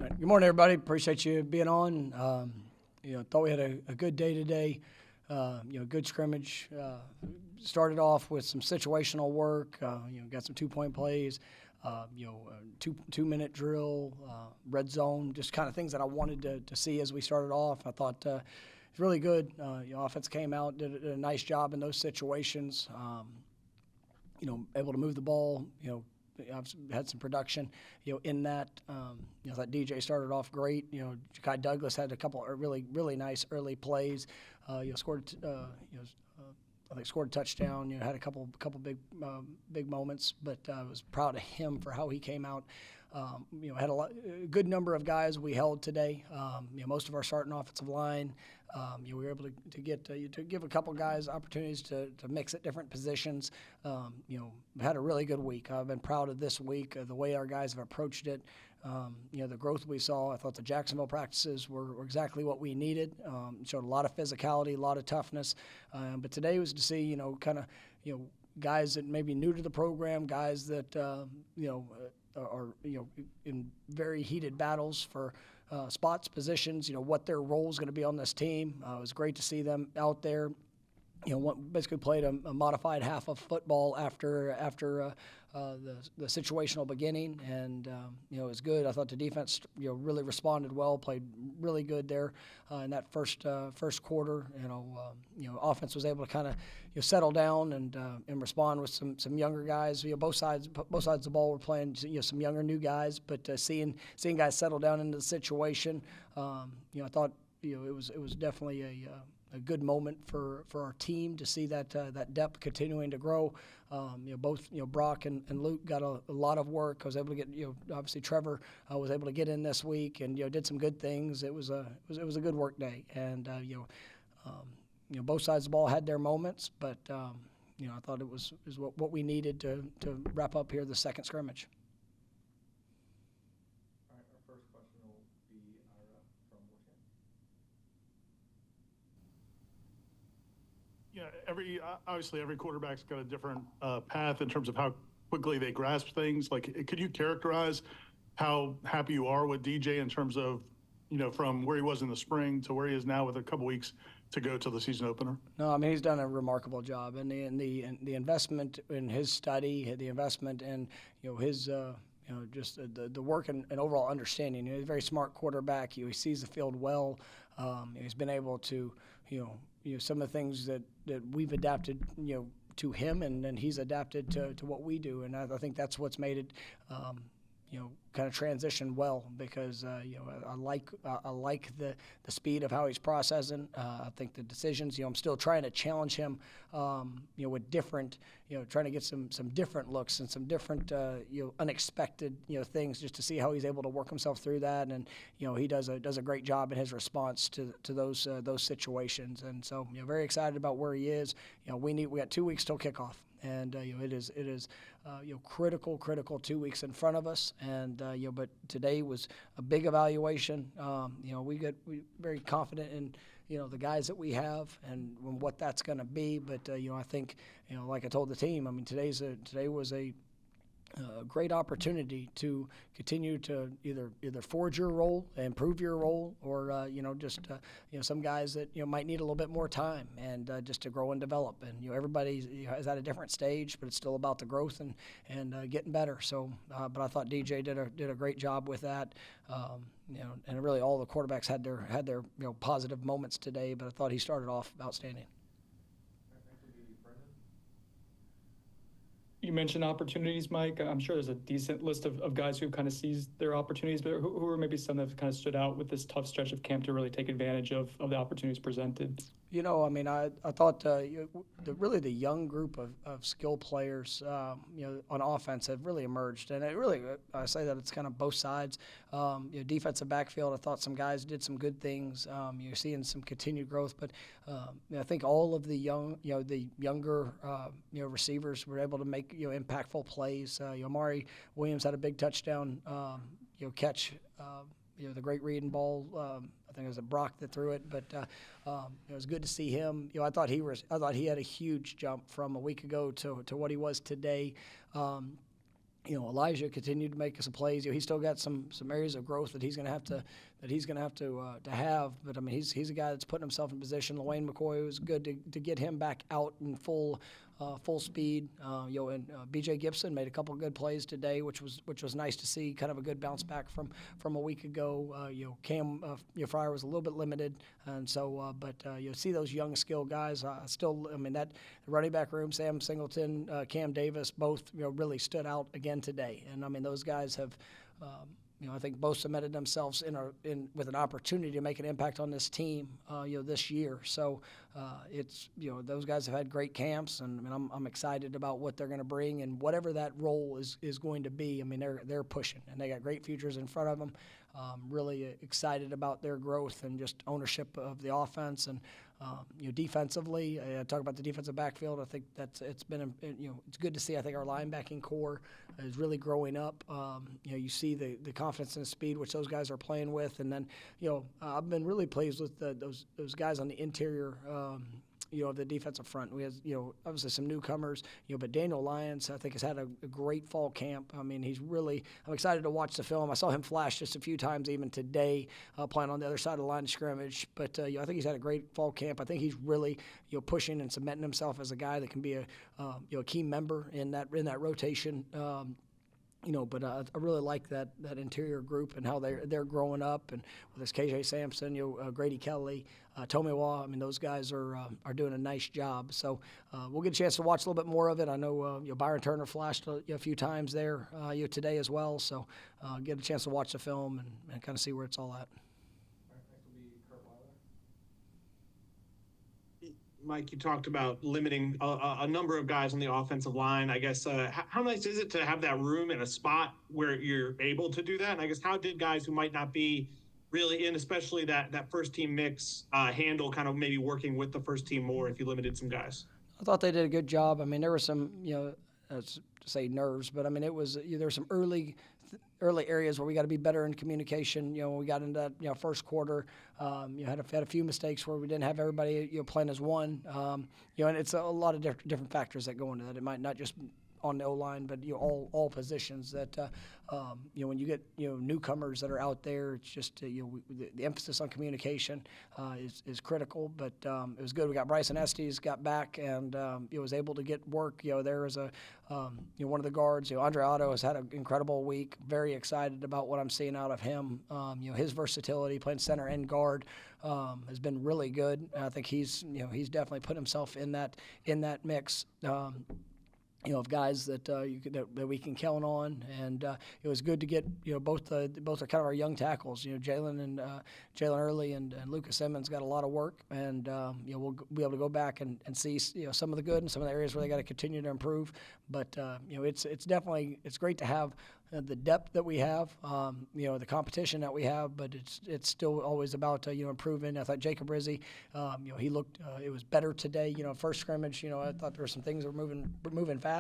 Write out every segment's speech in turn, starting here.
Right. Good morning, everybody. Appreciate you being on. Thought we had a good day today. Good scrimmage. Started off with some situational work. Got some 2-point plays. 2-minute drill, red zone, just kind of things that I wanted to see as we started off. I thought it's really good. Offense came out, did a nice job in those situations. Able to move the ball. I've had some production, in that. I thought DJ started off great. Kyle Douglas had a couple of really nice early plays. Scored a touchdown. Had a couple big moments, but I was proud of him for how he came out. Had a good number of guys we held today. Most of our starting offensive line. We were able to give a couple guys opportunities to mix at different positions. Had a really good week. I've been proud of this week, the way our guys have approached it. The growth we saw. I thought the Jacksonville practices were exactly what we needed. Showed a lot of physicality, a lot of toughness. But today was to see, guys that may be new to the program, guys that, are in very heated battles for spots, positions, what their role is going to be on this team. It was great to see them out there. Basically played a modified half of football after the situational beginning, and it was good. I thought the defense really responded well, played really good there in that first quarter. Offense was able to kind of settle down and respond with some younger guys. Both sides of the ball were playing some younger new guys, but seeing guys settle down into the situation, I thought it was definitely a good moment for our team to see that depth continuing to grow. Both Brock and Luke got a lot of work. I was able to get obviously Trevor was able to get in this week and did some good things. It was a good work day, and both sides of the ball had their moments, but I thought it was what we needed to wrap up here the second scrimmage. All right, our first question will be Ira from Woodham. Obviously every quarterback's got a different path in terms of how quickly they grasp things. Like, could you characterize how happy you are with DJ in terms of, from where he was in the spring to where he is now with a couple weeks to go to the season opener? No, I mean, he's done a remarkable job, and the investment in his study, the investment in his just the work and overall understanding. He's a very smart quarterback. He sees the field well. He's been able to some of the things that we've adapted to him, and then he's adapted to what we do, and I think that's what's made it kind of transition well, because I like the speed of how he's processing. I think the decisions, I'm still trying to challenge him with different, trying to get some different looks and some different unexpected things, just to see how he's able to work himself through that. And he does a great job in his response to those situations. And so very excited about where he is. We got 2 weeks till kickoff, and it is critical 2 weeks in front of us. And but today was a big evaluation. We very confident in the guys that we have and what that's going to be. But I think like I told the team, I mean, today was a great opportunity to continue to either forge your role, improve your role, or just some guys that might need a little bit more time and just to grow and develop. And everybody is at a different stage, but it's still about the growth and getting better. So, but I thought DJ did a great job with that. And really all the quarterbacks had their positive moments today, but I thought he started off outstanding. You mentioned opportunities, Mike. I'm sure there's a decent list of guys who've kind of seized their opportunities, but who are maybe some that have kind of stood out with this tough stretch of camp to really take advantage of the opportunities presented? I mean, I thought really the young group of skill players, on offense have really emerged. And it really, I say that it's kind of both sides. Defensive backfield, I thought some guys did some good things. You're seeing some continued growth. But I think all of the younger receivers were able to make, impactful plays. Amari Williams had a big touchdown, catch, the great reading ball. I think it was Brock that threw it, but it was good to see him. I thought he had a huge jump from a week ago to what he was today. Elijah continued to make some plays. He's still got some areas of growth that he's going to have to have. But I mean, he's a guy that's putting himself in position. Lawayne McCoy was good to get him back out in full speed. And BJ Gibson made a couple of good plays today, which was nice to see. Kind of a good bounce back from a week ago. Cam Fryer was a little bit limited, and so but you see those young skill guys. Still, I mean that running back room, Sam Singleton, Cam Davis, both really stood out again today. And I mean those guys have. I think both cemented themselves with an opportunity to make an impact on this team, this year. So it's those guys have had great camps, and I'm excited about what they're going to bring and whatever that role is going to be. I mean they're pushing, and they got great futures in front of them. Really excited about their growth and just ownership of the offense and. Defensively, I talk about the defensive backfield. I think it's been it's good to see. I think our linebacking core is really growing up. You see the confidence and the speed which those guys are playing with, and then I've been really pleased with those guys on the interior. Of the defensive front. We had, obviously some newcomers, but Daniel Lyons, I think, has had a great fall camp. I mean, I'm excited to watch the film. I saw him flash just a few times even today, playing on the other side of the line of scrimmage. But, I think he's had a great fall camp. I think he's really, pushing and cementing himself as a guy that can be a key member in that rotation. But I really like that interior group and how they're growing up, and with this KJ Sampson, Grady Kelly, Tomiwa. I mean, those guys are doing a nice job. So we'll get a chance to watch a little bit more of it. I know Byron Turner flashed a few times there today as well. So get a chance to watch the film and kind of see where it's all at. Mike, you talked about limiting a number of guys on the offensive line. I guess how nice is it to have that room in a spot where you're able to do that? And I guess how did guys who might not be really in, especially that first team mix, handle kind of maybe working with the first team more if you limited some guys? I thought they did a good job. I mean, there were some, to say nerves, but I mean, it was there were some early areas where we got to be better in communication. When we got into that first quarter, had a few mistakes where we didn't have everybody playing as one. And it's a lot of different factors that go into that. It might not just on the O-line, but all positions that when you get newcomers that are out there, it's just the emphasis on communication is critical. But it was good. We got Bryson Estes got back and was able to get work. There was one of the guards. Andre Otto has had an incredible week. Very excited about what I'm seeing out of him. His versatility playing center and guard has been really good. And I think he's definitely put himself in that mix. Of guys that we can count on, and it was good to get both are kind of our young tackles. Jalen Early and Lucas Simmons got a lot of work, and we'll be able to go back and see some of the good and some of the areas where they got to continue to improve. But it's definitely great to have the depth that we have, the competition that we have, but it's still always about improving. I thought Jacob Rizzi, he looked it was better today. First scrimmage, I thought there were some things that were moving fast.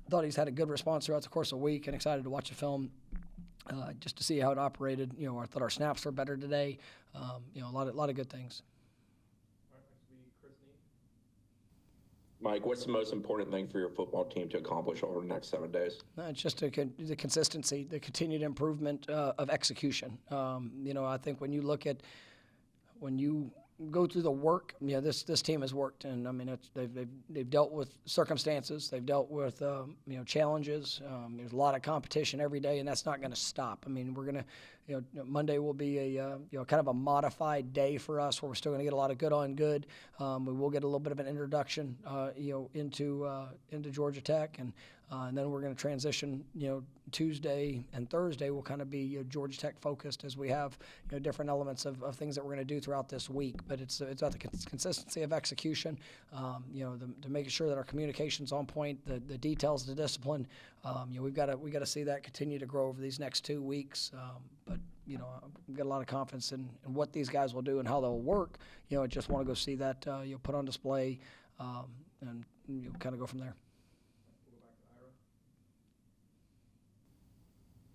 Thought he's had a good response throughout the course of the week, and excited to watch the film just to see how it operated. I thought our snaps were better today. A lot of good things. Mike, what's the most important thing for your football team to accomplish over the next 7 days? It's just the consistency, the continued improvement of execution. I think when you go through the work, this team has worked, and I mean they've dealt with circumstances, they've dealt with challenges. There's a lot of competition every day, and that's not going to stop. I mean, we're going to. Monday will be a kind of a modified day for us, where we're still going to get a lot of good on good. We will get a little bit of an introduction, into Georgia Tech, and then we're going to transition. Tuesday and Thursday will kind of be Georgia Tech focused, as we have different elements of things that we're going to do throughout this week. But it's about the consistency of execution. To making sure that our communication's on point, the details, the discipline. We've got to see that continue to grow over these next 2 weeks. But we've got a lot of confidence in what these guys will do and how they'll work. I just want to go see that put on display, and kind of go from there.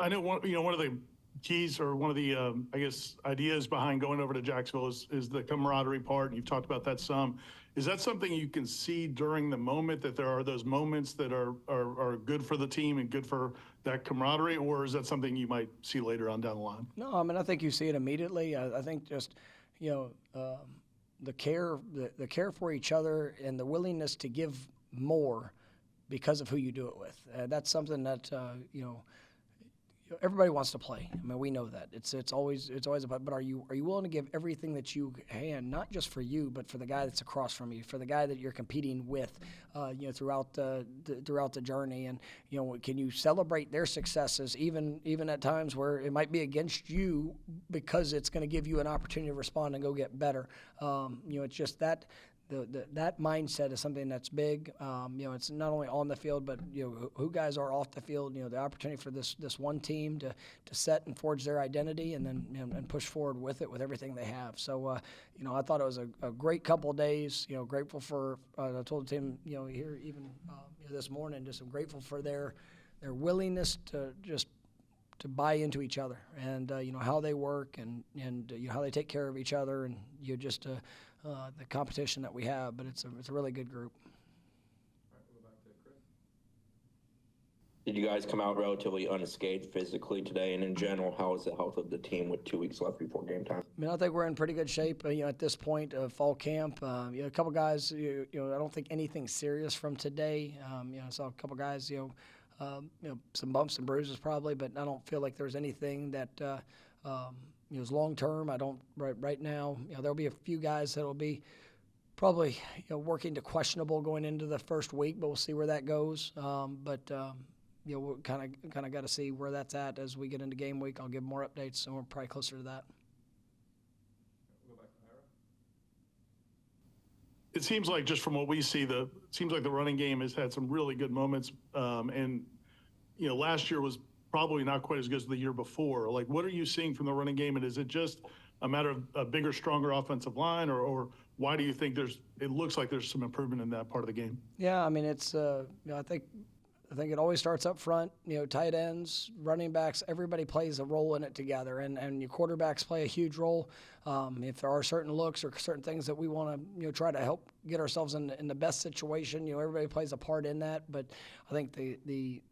I know one of the keys or one of the, I guess, ideas behind going over to Jacksonville is the camaraderie part. And you've talked about that some. Is that something you can see during the moment, that there are those moments that are good for the team and good for that camaraderie, or is that something you might see later on down the line? No, I mean, I think you see it immediately. I think just, the care for each other and the willingness to give more because of who you do it with. That's something that, everybody wants to play. I mean, we know that. It's always about, but are you willing to give everything that you can, not just for you, but for the guy that's across from you, for the guy that you're competing with, throughout the journey, and can you celebrate their successes even at times where it might be against you, because it's going to give you an opportunity to respond and go get better. It's just that. That mindset is something that's big. It's not only on the field, but who guys are off the field. The opportunity for this one team to set and forge their identity, and then and push forward with it with everything they have. So I thought it was a great couple of days. Grateful for I told the team here even this morning, just I'm grateful for their willingness to buy into each other, and how they work, and how they take care of each other, and the competition that we have. But it's a really good group. Did you guys come out relatively unscathed physically today? And in general, how is the health of the team with 2 weeks left before game time? I mean, I think we're in pretty good shape. At this point of fall camp, a couple guys. I don't think anything serious from today. I saw a couple guys. Some bumps and bruises probably, but I don't feel like there's anything that is long term. I don't right now. There'll be a few guys that'll be probably working to questionable going into the first week, but we'll see where that goes. We'll kind of got to see where that's at as we get into game week. I'll give more updates, and we're probably closer to that. It seems like, just from what we see, seems like the running game has had some really good moments. And last year was probably not quite as good as the year before. Like, what are you seeing from the running game? And is it just a matter of a bigger, stronger offensive line, or why do you think it looks like there's some improvement in that part of the game? Yeah, I mean, it's I think it always starts up front. Tight ends, running backs, everybody plays a role in it together, and your quarterbacks play a huge role. If there are certain looks or certain things that we want to try to help get ourselves in the best situation, everybody plays a part in that. But I think the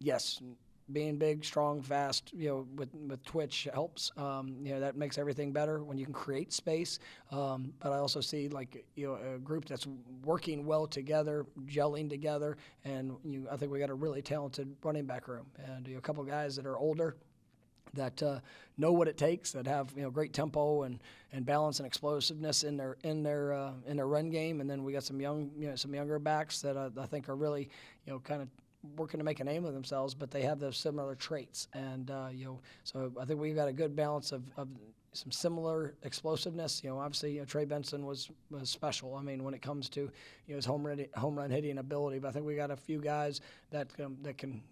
yes, being big, strong, fast, with twitch helps. That makes everything better when you can create space. But I also see a group that's working well together, gelling together, and I think we got a really talented running back room, and a couple guys that are older that know what it takes, that have great tempo and balance and explosiveness in their run game, and then we got some younger backs that I think are really kind of working to make a name of themselves, but they have those similar traits, and so I think we've got a good balance of some similar explosiveness. Obviously, Trey Benson was special. I mean, when it comes to his home run hitting ability, but I think we got a few guys that can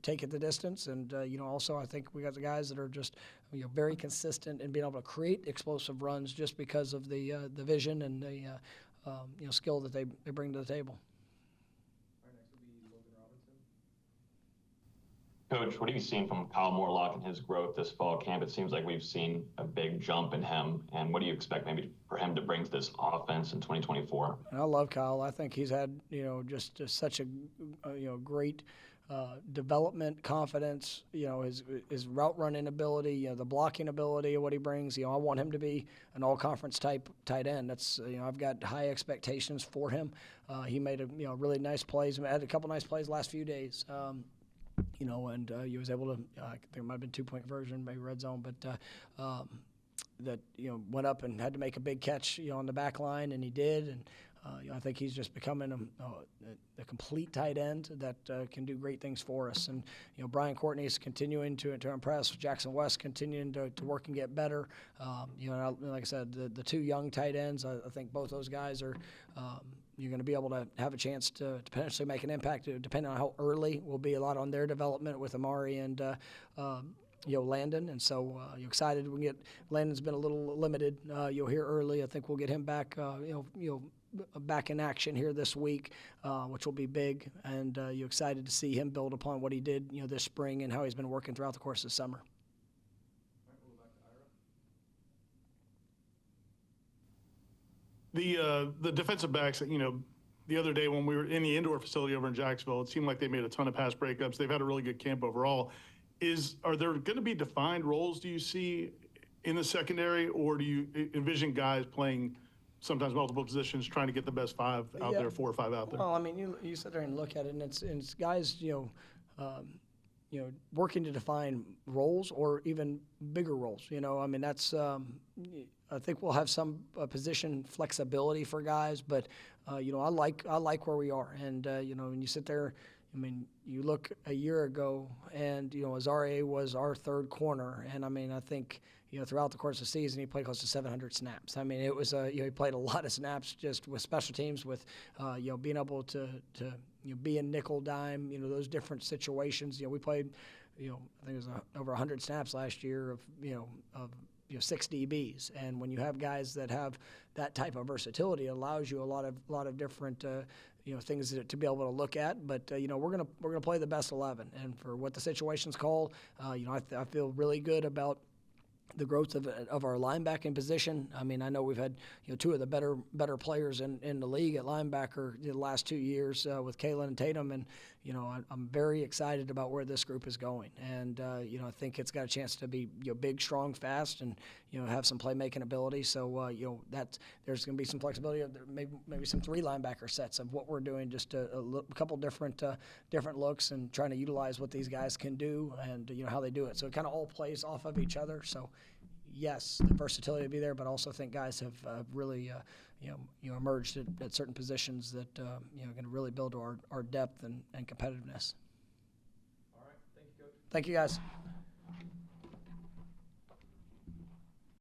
take it the distance, and also I think we got the guys that are just very consistent in being able to create explosive runs just because of the vision and the skill that they bring to the table. Coach, what have you seen from Kyle Morlock and his growth this fall camp? It seems like we've seen a big jump in him. And what do you expect maybe for him to bring to this offense in 2024? And I love Kyle. I think he's had, just such a great development, confidence, his route running ability, the blocking ability of what he brings. I want him to be an all-conference type tight end. That's, I've got high expectations for him. He made really nice plays. I had a couple nice plays last few days. And he was able to, I think it might have been 2-point conversion, maybe red zone, but that, went up and had to make a big catch, on the back line, and he did. And I think he's just becoming a complete tight end that can do great things for us. And, Brian Courtney is continuing to impress. Jackson West continuing to work and get better. Like I said, the two young tight ends, I think both those guys are you're going to be able to have a chance to potentially make an impact, depending on how early. Will be a lot on their development with Amari and Landon, and so you're excited. We get Landon's been a little limited. You'll hear early. I think we'll get him back. back in action here this week, which will be big. And you're excited to see him build upon what he did, this spring and how he's been working throughout the course of the summer. The defensive backs, the other day when we were in the indoor facility over in Jacksonville, it seemed like they made a ton of pass breakups. They've had a really good camp overall. Are there going to be defined roles, do you see, in the secondary, or do you envision guys playing sometimes multiple positions, trying to get the best 5 out there, 4 or 5 out there? Well, I mean, you sit there and look at it, and it's guys, working to define roles or even bigger roles. I mean, that's I think we'll have some position flexibility for guys, but I like where we are, and when you sit there. I mean, you look a year ago, and Azaria was our third corner, and I mean, I think throughout the course of the season, he played close to 700 snaps. I mean, it was he played a lot of snaps just with special teams, with being able to be in nickel dime, those different situations. We played, I think it was over 100 snaps last year of 6 DBs, and when you have guys that have that type of versatility, it allows you a lot of different things to be able to look at. But we're gonna play the best 11, and for what the situations call, I feel really good about the growth of our linebacking position. I mean, I know we've had 2 of the better players in the league at linebacker the last 2 years with Kalen and Tatum, and I'm very excited about where this group is going, and I think it's got a chance to be big, strong, fast, and have some playmaking ability. So that there's going to be some flexibility of maybe some 3 linebacker sets of what we're doing, just a couple different looks and trying to utilize what these guys can do and how they do it. So it kind of all plays off of each other. So yes, the versatility will be there, but I also think guys have really emerged at certain positions that going to really build our depth and competitiveness. All right, thank you, Coach. Thank you, guys.